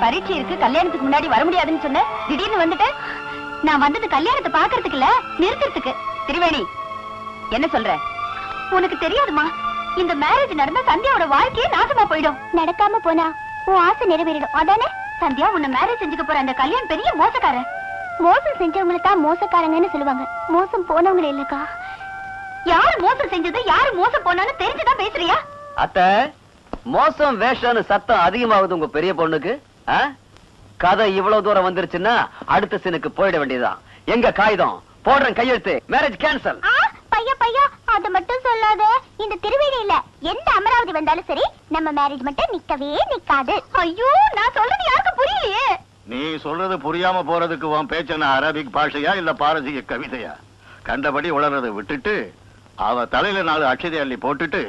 பரீட்சை இருக்கு, கல்யாணத்துக்கு முன்னாடி வர முடியாதுன்னு சொன்ன, திடீர்னு வந்துட்டேன். நான் வந்தது கல்யாணத்தை பாக்குறதுக்கு இல்ல, நிறுத்துறதுக்கு. திரிவேணி, என்ன சொல்ற? உனக்கு தெரியாதுமா, இந்த மேரேஜ் நடந்தா சந்தியாவோட வாழ்க்கையே நாசமா போயிடும். நடக்காம போனா உன் ஆசை நிறைவேறிடும், அதானே? சந்தியா, உன்னை மேரேஜ் செஞ்சுக்க போற அந்த கல்யாணம் பெரிய மோசக்காரன். மோசம் செஞ்சவங்களை தான் மோசக்காரங்கன்னு சொல்லுவாங்க, மோசம் போனவங்களே இல்லக்கா. யாரு மோசம் செஞ்சது, யாரு மோசம் போனான்னு தெரிஞ்சுதான் பேசுறியா? அத்தை, மோசம் வேஷம்னு சத்தம் அதிகமாகுது உங்க பெரிய பொண்ணுக்கு. கதை இவ்வளவு தூரம் வந்துருச்சுன்னா அடுத்த சீனுக்கு போயிட வேண்டியதுதான். எங்க காகிதம் போடுறேன், கையெழுத்து. Marriage cancel. பையா பையா, அது மட்டும் சொல்லாத. இந்த திருவேணியில எந்த அமராவதி வந்தாலும் சரி, நம்ம மேரேஜ் மட்டும் நிக்கவே நிக்காது. ஐயோ, நான் சொல்றது யாருக்கும் புரியலையே. நீ சொல்றது புரியாம போறதுக்கு உன் பேச்சன அரபிக் பாஷையா இல்ல பாரசீக கவிதையா? கண்டபடி உளறதை விட்டுட்டு அவ தலையில 4 அட்சதை அள்ளி போட்டுட்டு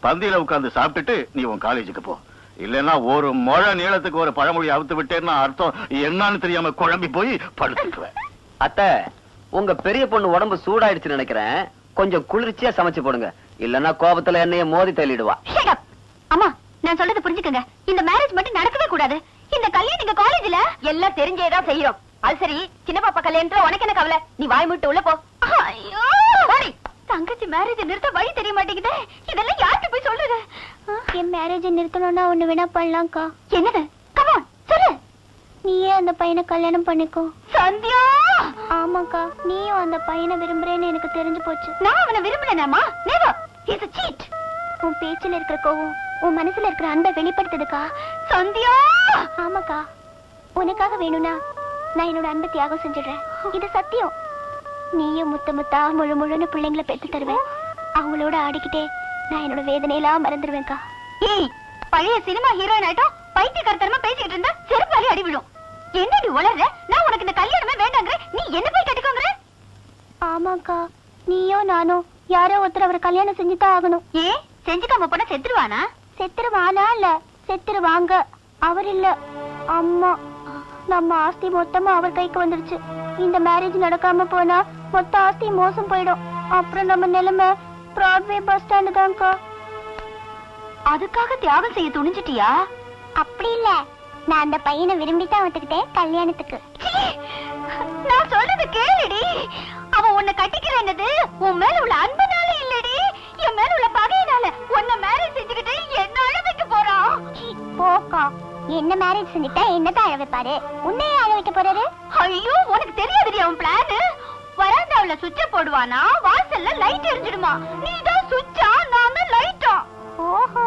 பந்தியில உட்கார்ந்து சாப்பிட்டுட்டு நீ உன் காலேஜுக்கு போ. இல்லன்னா ஒரு முழ நீளத்துக்கு ஒரு பழமொழி அவுத்து விட்டேன்னா அர்த்தம் என்னன்னு தெரியாம குழம்பி போய் படுத்துக்குவேன். அத்தை, உங்க பெரிய பொண்ணு உடம்பு சூடாயிடுச்சு நினைக்கிறேன். கொஞ்சம் குளிர்ச்சியா சமைச்சு போடுங்க, இல்லன்னா கோபத்துல என்னைய மோதி தள்ளிடுவா. அம்மா, நான் சொல்றது புரிஞ்சுக்கங்க. இந்த மேரேஜ் மட்டும் நடக்கவே கூடாது. இந்த கல்யாணம் எங்க காலேஜ்ல எல்லாம் தெரிஞ்சேதான் செய்யறோம். அது சரி, சின்ன பாப்பா கல்யாணத்துல உனக்கு என்ன கவலை? நீ வாய் விட்டு உள்ள போ. ஐயோ, தங்கச்சி மேரேஜ் நிறுத்த வழி தெரிய மாட்டேங்குது. இதெல்லாம் யார்கிட்ட போய் சொல்றது? என் மேரேஜ் நிறுத்தணும்னா ஒண்ணு வேணா பண்ணலாம்க்கா. என்னது? கம் ஆன், சொல்லு. நீயே அந்த பையனை கல்யாணம் பண்ணிக்கோ. சந்தியா! ஆமாக்கா, நீயும் அந்த பையனை விரும்புறேன்னு எனக்கு தெரிஞ்சு போச்சு. நான் அவனை விரும்புறேனாமா? Never. He is a cheat. உன் பேச்சில இருக்கிற கோவம் உன் மனசுல இருக்கிற அன்பை வெளிப்படுத்துதுக்கா. சந்தியா! ஆமாக்கா, உனக்காக வேணும்னா நான் என்னோட அன்பை தியாகம் செஞ்சிடுறேன். இது சத்தியம். நீயும் முத்த முத்தா முழு முழுன்னு பிள்ளைங்களை பெற்று தருவேன். அவங்களோட ஆடிக்கிட்டே நான் என்னோட வேதனையெல்லாம் மறந்துடுவேன்க்கா. ஏய், பழைய சினிமா ஹீரோயின் ஆயிட்டோம். பைத்தியக்காரத்தனமா பேசிக்கிட்டு இருந்தா செருப்பாலி அடி விழும். என்னடி உளர்ற? நான் உனக்கு இந்த கல்யாணமே வேண்டாங்கற, நீ என்ன போய் கட்டிக்கோங்கற? ஆமாக்கா, நீயோ நானோ யாரோ ஒருத்தர் அவரை கல்யாணம் செஞ்சுதான் ஆகணும். ஏன் செஞ்சுக்காம போனா செத்துருவானா? செத்துருவானா இல்ல செத்துருவாங்க. அவர் இல்ல, அம்மா. நம்ம ஆஸ்தி மொத்தமா அவர் கைக்கு வந்துருச்சு. இந்த மேரேஜ் நடக்காம போனா மொத்த ஆஸ்தி மோசம் போயிடும். அப்புறம் நம்ம நிலைமை பிராட்வே பஸ் ஸ்டாண்டு தான்க்கா. அதுக்காக தியாகம் செய்ய துணிஞ்சிட்டியா? அப்படி இல்ல, நான் அந்த பையனை விரும்பித்தான் வந்துக்கிட்டேன் கல்யாணத்துக்கு. நான் சொல்றது கேளுடி. அவன் உன்னை கட்டிக்கிறேன்னது உன் மேல உள்ள அன்பனால இல்லடி, என் மேல உள்ள பகையினால. உன்னை மேரேஜ் செஞ்சுக்கிட்டு என்ன அழ வைக்க போறான்? போக்கா, என்ன மேரேஜ் செஞ்சுட்டா என்னதான் அழ வைப்பாரு? உன்னையே அழ வைக்க போறாரு? ஐயோ, உனக்கு தெரியாதுடி அவன் பிளான். வராண்டாவுல சுவிட்ச போடுவானா, வாசல்ல லைட் எரிஞ்சிடுமா. நீதான் சுவிட்சா, நாம லைட்டா. ஓஹோ,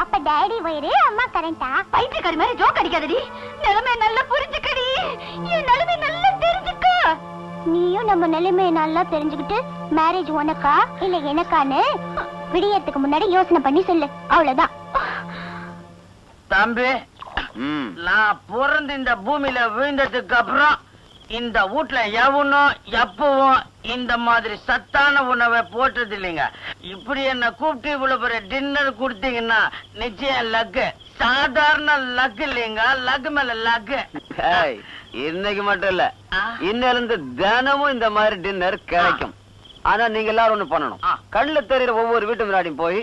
அப்ப டாடி வயிறு அம்மா கரண்டா? பைத்தியக்காரி மாதிரி ஜோக் அடிக்காதடி. நிலைமை நல்லா புரிஞ்சுக்கடி. என் நிலைமை நல்லா தெரிஞ்சுக்க. நீயும் நம்ம நிலைமையை நல்லா தெரிஞ்சுக்கிட்டு மேரேஜ் உனக்கா இல்ல எனக்கான்னு விடியறதுக்கு முன்னாடி யோசனை பண்ணி சொல்லு, அவ்வளவுதான். தம்பி, நான் பிறந்து இந்த பூமியில விழுந்ததுக்கு அப்புறம் இந்த வீட்டுல எவனும் எப்பவும் இந்த மாதிரி சத்தான உணவை போட்டது இல்லைங்க. இப்படி என்ன கூப்பிட்டு இவ்வளவு பெரிய டின்னர் கொடுத்தீங்கன்னா நிச்சயம் லக்கு. சாதாரண லக்கு இல்லைங்க, லக்கு மேல லக்கு. இன்னைக்கு மட்டும் இல்ல, இன்னையில இருந்து தினமும் இந்த மாதிரி டின்னர் கிடைக்கும். ஆனா நீங்க எல்லாரும் ஒண்ணு பண்ணணும். கண்ணுல தெரியுற ஒவ்வொரு வீட்டு முன்னாடியும் போய்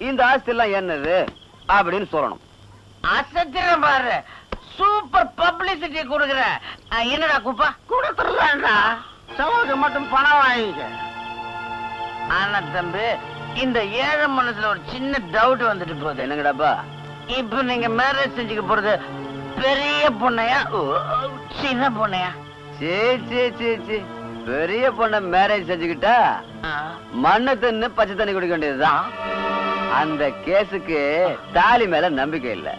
இந்த ஆஸ்தி எல்லாம் என்னது அப்படின்னு சொல்லணும். அசத்திரம் பாரு, சூப்பர் பப்ளிசிட்டி கொடுக்குற. என்னடா குப்பா கொடுத்துடலாம்டா, சவாலுக்கு மட்டும் பணம் வாங்கிக்க. ஆனா தம்பி, இந்த ஏழை மனசுல ஒரு சின்ன டவுட் வந்துட்டு போகுது. என்னங்கடாப்பா? இப்ப நீங்க மேரேஜ் செஞ்சுக்க போறது பெரிய பொண்ணையா சின்ன பொண்ணையா? சே சே சே சே, பெரிய பொண்ண மேரேஜ் செஞ்சுக்கிட்டா மண்ணை தின்னு பச்சை தண்ணி குடிக்க வேண்டியதுதான். அந்த கேஸுக்கு தாலி மேல நம்பிக்கை இல்ல,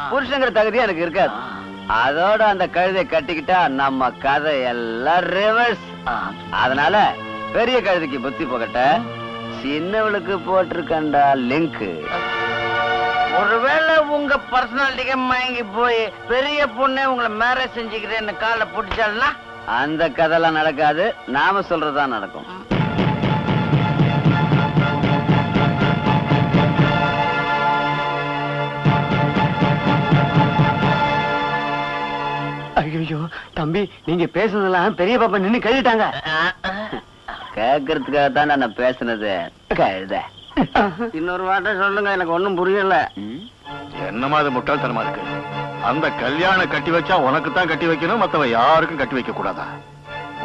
புருஷங்கிற தகுதி எனக்கு இருக்காது. அதோட அந்த கழுதை கட்டிக்கிட்டா நம்ம கதை எல்லாம் ரிவர்ஸ். அதனால பெரிய கழுதைக்கு புத்தி போகட்ட சின்னவளுக்கு போட்டிருக்கண்டா லிங்க். ஒருவேளை உங்க பர்சனாலிட்டிக்கு மயங்கி போய் பெரிய பொண்ணே உங்களை மேரேஜ் செஞ்சுக்கிறேன்னு காலை பிடிச்சால்னா அந்த கதைலாம் நடக்காது, நாம சொல்றதுதான் நடக்கும். ஐயோ தம்பி, நீங்க பேசுனதெல்லாம் பெரிய பாப்பா நின்னு கழுவிட்டாங்க. கேக்குறதுக்காக தான் நான் பேசுனது. கழுத இன்னொரு வார்த்தை சொல்லுங்க, எனக்கு ஒண்ணும் புரியல. என்னமா அது முட்டாள்தனமா இருக்கு? அந்த கல்யாண கட்டி வச்சா உனக்கு தான் கட்டி வைக்கணும், மத்தவ யாருக்கும் கட்டி வைக்க கூடாதா?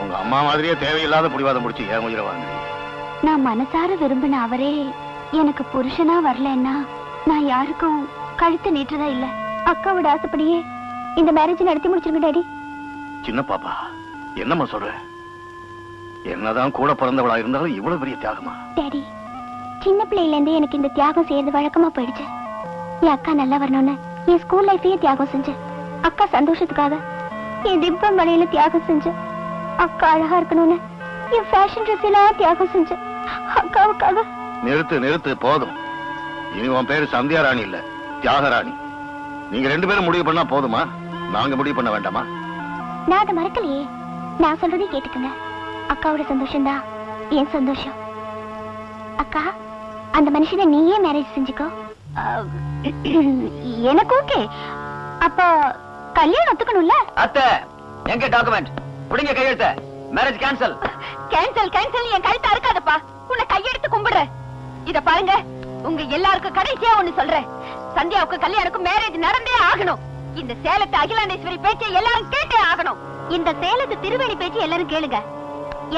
உங்க அம்மா மாதிரியே தேவையில்லாத புடிவாதம் முடிச்சு ஏன் உயிரை வாங்குறீங்க? நான் மனசார விரும்பின அவரே எனக்கு புருஷனா வரலன்னா நான் யாருக்கும் கழுத்து நீட்டுறதா இல்ல. அக்காவோட ஆசைப்படியே இந்த மேரேஜ் நடத்தி முடிச்சிருங்க டாடி. சின்ன பாப்பா, என்னம்மா சொல்ற? என்னதான் கூட பிறந்தவளா இருந்தாலும் இவ்வளவு பெரிய தியாகமா? டாடி, சின்ன பிள்ளையில இருந்தே எனக்கு இந்த தியாகம் செய்யறது வழக்கமா போயிடுச்சு. என் அக்கா நல்லா வரணும்னு என் ஸ்கூல் லைஃபையே தியாகம் செஞ்சேன். அக்கா சந்தோஷத்துக்காக என் திப்பம் வலையில தியாகம் செஞ்சேன். அக்கா அழகா இருக்கணும்னு என் ஃபேஷன் ட்ரெஸ் எல்லாம் தியாகம் செஞ்சேன் அக்காவுக்காக. நிறுத்து போதும். இனி உன் பேரு சந்தியா ராணி இல்ல, தியாகராணி. நீங்க 2 பேரும் முடிவு பண்ணா போதுமா? நாங்க முடிவு பண்ண வேண்டாமா? நான் அதை மறக்கலையே. நான் சொல்றதே கேட்டுக்கங்க. அக்காவோட சந்தோஷம் தான் என் சந்தோஷம். அக்கா, அந்த மனுஷனை நீயே மேரேஜ் செஞ்சுக்கோ. எனக்கு ஓகே. அப்ப கல்யாணம் ஒத்துக்கணும்ல? அத்தை, எங்க டாக்குமெண்ட்? புடிங்க கையெழுத்த. Marriage cancel. கேன்சல் என் கழுத்தா இருக்காதப்பா. உன்னை கையெடுத்து கும்பிடுறேன். இத பாருங்க, உங்க எல்லாருக்கும் கடைசியா ஒண்ணு சொல்றேன். சந்தியாவுக்கு கல்யாணுக்கும் மேரேஜ் நடந்தே ஆகணும். இந்த சேலத்து அகிலாண்டேஸ்வரி பேச்சை எல்லாரும் கேட்டே ஆகணும். இந்த சேலத்து திருவேணி பேச்சு எல்லாரும் கேளுங்க.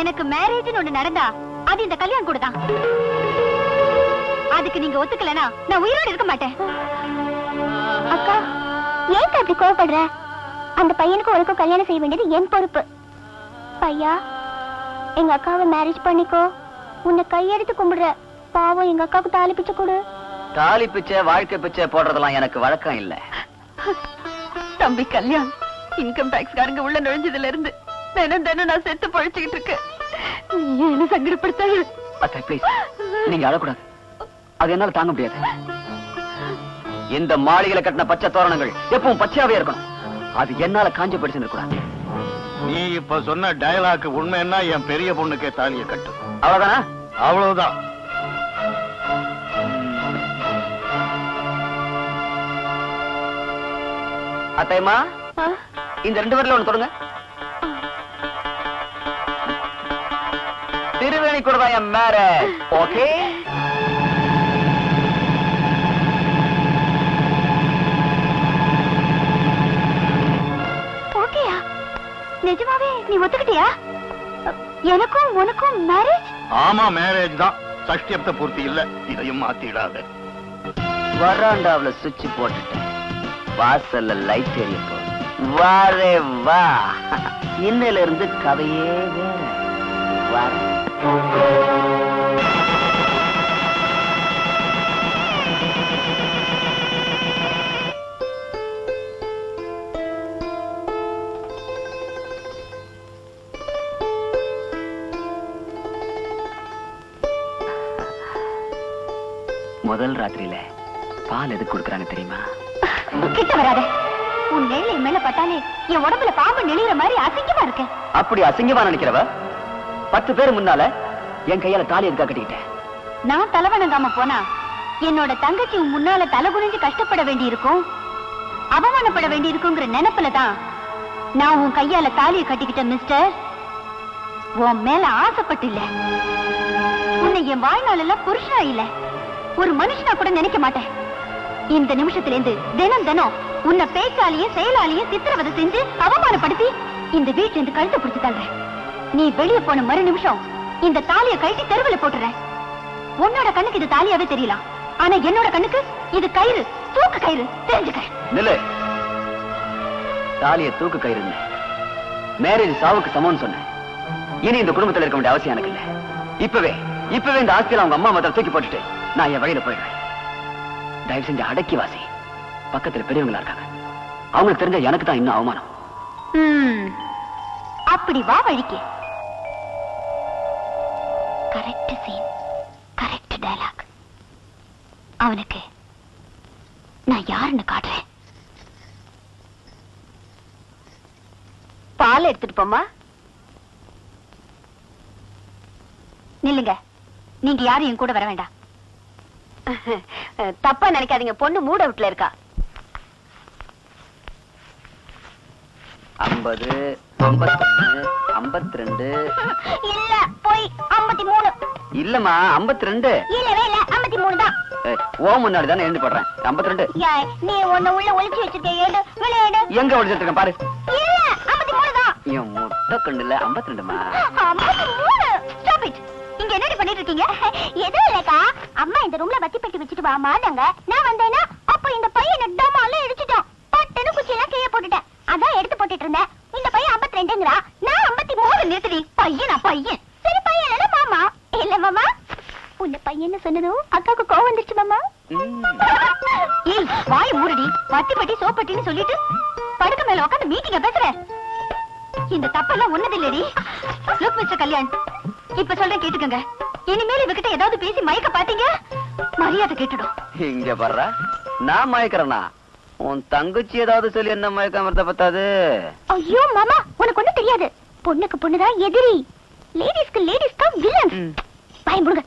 எனக்கு மேரேஜ்னு ஒண்ணு நடந்தா அது இந்த கல்யாணம் கூட தான். அதுக்கு நீங்க ஒத்துக்கலனா நான் உயிரோடு இருக்க மாட்டேன். அக்கா, ஏன் அப்படி கோவப்படுற? அந்த பையனுக்கு உனக்கும் கல்யாணம் செய்ய வேண்டியது என் பொறுப்பு. பையா, எங்க அக்காவை மேரேஜ் பண்ணிக்கோ. உன்னை கையெடுத்து கும்பிடுற. பாவம், எங்க அக்காவுக்கு தாலி பிச்சை கொடு. தாலி பிச்சை, வாழ்க்கை பிச்சை போடுறதெல்லாம் எனக்கு வழக்கம் இல்ல. தம்பி கல்யாண், இன்கம் டாக்ஸ் காரங்க உள்ள நுழைஞ்சதுல இருந்து தினம் நான் செத்து பழிச்சுக்கிட்டு இருக்கேன். என்ன சங்கடப்படுத்தாது. அத்தை ப்ளீஸ், நீங்க அழக்கூடாது. அது என்னால தாங்க முடியாது. இந்த மாளிகையில கட்டின பச்சை தோரணங்கள் எப்பவும் பச்சையாவே இருக்கணும். அது என்னால காஞ்ச படிச்சுன்னு கூடாது. நீ இப்ப சொன்ன டயலாக் உண்மைன்னா என் பெரிய பொண்ணுக்கே தாலியை கட்டு. அவ்வளவுதானா? அவ்வளவுதான். அத்தைமா, இந்த 2 பேர்ல ஒண்ணு தொடங்க. திருவேணி கூட தான் என் மேரேஜ். ஓகே? ஓகேயா? நிஜமாவே நீ ஒத்துக்கிட்டியா? எனக்கும் உனக்கும் மேரேஜ்? ஆமா, மேரேஜ் தான். சஷ்டியப்த பூர்த்தி இல்ல, இதையும் மாத்திடாத. வராண்டாவுல சுவிட்ச் போட்டுட்டேன். வாசல்ல லைட் எரிய போகுது. வாரே வா, இன்னையில இருந்து கதையே வேற. வர முதல் ராத்திரியில பால் எதுக்கு கொடுக்கறாங்க தெரியுமா? கிட்ட வராத. உன் நெழி மேல பட்டாலே என் உடம்புல பாம்பு நெளிற மாதிரி அசிங்கமா இருக்கு. அப்படி அசிங்கமா நினைக்கிறவ 10 பேர் முன்னால என் கையால தாலி எதுக்கா கட்டிக்கிட்டேன்? நான் தலைவணங்காம போனா என்னோட தங்கச்சி உன் முன்னால தலை குனிஞ்சு கஷ்டப்பட வேண்டி இருக்கும், அவமானப்பட வேண்டி இருக்குங்கிற நினைப்புலதான் நான் உன் கையால தாலியை கட்டிக்கிட்டேன் மிஸ்டர். உன் மேல ஆசைப்பட்டு இல்ல. உன்னை என் வாழ்நாள் எல்லாம் புருஷனா இல்ல, ஒரு மனுஷனா கூட நினைக்க மாட்டேன். இந்த நிமிஷத்துல இருந்து தினம் உன்னை பேச்சாலேயே செயலாலேயே சித்திரவதை செஞ்சு அவமானப்படுத்தி இந்த வீட்டுல இருந்து கழுத்தை பிடிச்சு தள்ளுறேன். நீ வெளியே போன மறு நிமிஷம் இந்த தாலியை கழட்டி தெருவில் போட்டுறேன். உன்னோட கண்ணுக்கு இது தாலியாவே தெரியலாம், ஆனா என்னோட கண்ணுக்கு இது கயிறு, தூக்கு கயிறு. தெரிஞ்சுக்க. நில்லு. தாலிய தூக்கு கயிறு மேரேஜ் சாவுக்கு சமம்னு சொன்னேன். இனி இந்த குடும்பத்தில் இருக்க வேண்டிய அவசியம் எனக்கு இல்ல. இப்பவே இந்த ஆஸ்தியில அவங்க அம்மா மதம் தூக்கி போட்டுட்டு நான் என் வழியில போயிடுறேன். தயவு செஞ்சு அடக்கி வாசி. பக்கத்துல பெரியவங்களா இருக்காங்க, அவங்களுக்கு தெரிஞ்ச எனக்கு தான் இன்னும் அவமானம். அப்படி வா வழிக்கு. Correct scene, correct dialogue. அவனுக்கு நான் யாருன்னு காட்டுறேன். பால் எடுத்துட்டு போமா. நில்லுங்க. நீங்க யாரும் என் கூட வர வேண்டாம். தப்பா நினைக்காதீங்க, பொண்ணு மூட வீட்டுல இருக்கா. 50, 51, 52. இல்ல போய் 53. இல்லம்மா 52. இல்லவே இல்ல 53 தான். ஓ முன்னாடி தானே எழுந்து போடுறேன் 52. நீ உன்னை உள்ள ஒளிச்சு வச்சிருக்க ஏடு விளையாடு. எங்க ஒளிச்சிருக்கேன் பாரு. இல்ல 53 தான். என் முட்டை கண்டுல 52மா? 53. Stop it. இங்க என்னடி பண்ணிட்டு இருக்கீங்க? எதுவும் இல்லக்கா, அம்மா இந்த ரூம்ல பத்தி பெட்டி வச்சுட்டு வாமாங்க. நான் வந்தேனா அப்ப இந்த பையனை டமால இடிச்சிட்டான். பட்டன குச்சியெல்லாம் கீழே போட்டுட்டேன். அதான் எடுத்து போட்டுட்டு இருந்தேன். இந்த பையன் 52ங்கறா, நான் 53. நிறுத்தி. பையனா பையன்? சரி பையன் இல்ல மாமா. இல்ல மாமா, உன்னை பையன்னு சொன்னதும் அக்காவுக்கு கோவம் வந்துருச்சு மாமா. ஏய் வாய் மூடுடி. பத்தி பட்டி சோப்பட்டின்னு சொல்லிட்டு படுக்க மேல உட்காந்து மீட்டிங்க பேசுற. இந்த தப்பெல்லாம் ஒண்ணதில்லடி. லுக் மிஸ்டர் கல்யாண், இப்ப சொல்றேன் கேட்டுக்கங்க. இனிமேல் இவகிட்ட ஏதாவது பேசி மயக்க பாத்தீங்க மரியாதை கேட்டுடும். இங்க பாரு, நான் மயக்கிறேனா? உன் தங்கச்சி ஏதாவது சொல்லி என்ன மயக்கம் வருத பத்தாது. ஐயோ மாமா, உனக்கு ஒண்ணும் தெரியாது. பொண்ணுக்கு பொண்ணுதான் எதிரி, லேடிஸ்க்கு லேடிஸ் தான் வில்லன். பயமுடுங்க.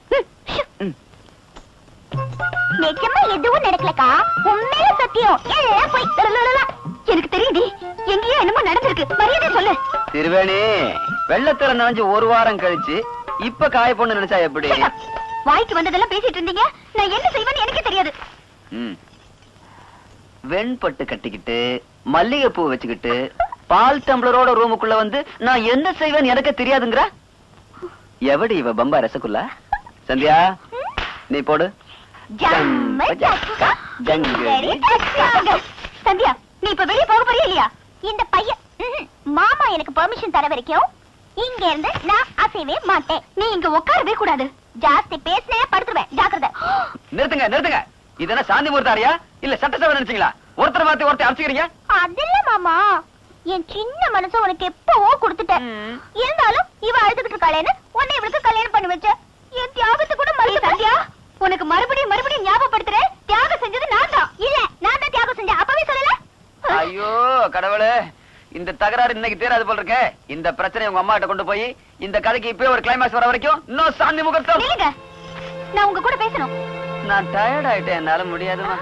நிஜமா எதுவும் நடக்கலக்கா, உண்மையில சத்தியம். எல்லாம் போய் எனக்கு தெரியுது. எங்கேயோ என்னமோ நடந்திருக்கு. மரியாதை சொல்லு. திருவேணி, வெள்ளத்துல நனைஞ்சு ஒரு வாரம் கழிச்சு இப்ப காய பொண்ணு நினைச்சா எப்படி? வாய்க்கு வந்ததெல்லாம் பேசிட்டு இருந்தீங்க. நான் என்ன செய்வேன்னு எனக்கு தெரியாது. வெண்பட்டு கட்டிக்கிட்டு மல்லிகை பூ வச்சுக்கிட்டு பால் டம்ளரோட ரூமுக்குள்ள வந்து நான் என்ன செய்வேன்னு எனக்கு தெரியாதுங்கிற. எவடி இவ பம்பா ரசகுல்லா? சந்தியா, நீ போடு. சந்தியா, நீ இப்ப வெளியே போக போறியா இல்லையா? இந்த பையன் மாமா எனக்கு பெர்மிஷன் தர வரைக்கும் இங்க இருந்து நான் அசைவே மாட்டேன். நீ இங்க உட்காரவே கூடாது. ஜாஸ்தி பேசினே படுத்துருவேன். ஜாக்கிரதை. நிறுத்துங்க நிறுத்துங்க. இதென்ன சாந்தி முகூர்த்தாரியா இல்ல சட்டசபை நினைச்சீங்களா? ஒருத்தர் மாத்தி ஒருத்தர் அடிச்சுக்கிறீங்க. அதில்ல மாமா, என் சின்ன மனசு உனக்கு எப்பவோ கொடுத்துட்டேன். இருந்தாலும் இவ அழுதுகிட்டு இருக்காளேன்னு உன்னை இவளுக்கு கல்யாணம் பண்ணி வச்ச. என் தியாகத்தை கூட மறந்து. சந்தியா, உனக்கு மறுபடியும் மறுபடியும் ஞாபகப்படுத்துறேன். தியாகம் செஞ்சது நான் தான். இல்ல, நான் தான் தியாகம் செஞ்சேன். அப்பவே சொல்லல. ஐயோ கடவுளே, இந்த தகராறு இன்னைக்கு தீராது போல இருக்கே. இந்த பிரச்சனை உங்க அம்மா கிட்ட கொண்டு போய் இந்த கதைக்கு இப்பவே ஒரு கிளைமாக்ஸ் வர வரைக்கும் இன்னும் சாந்தி முகூர்த்தம். நான் உங்க கூட பேசணும். நான் டயர்ட் ஆயிட்டேன், என்னால முடியாதுமா.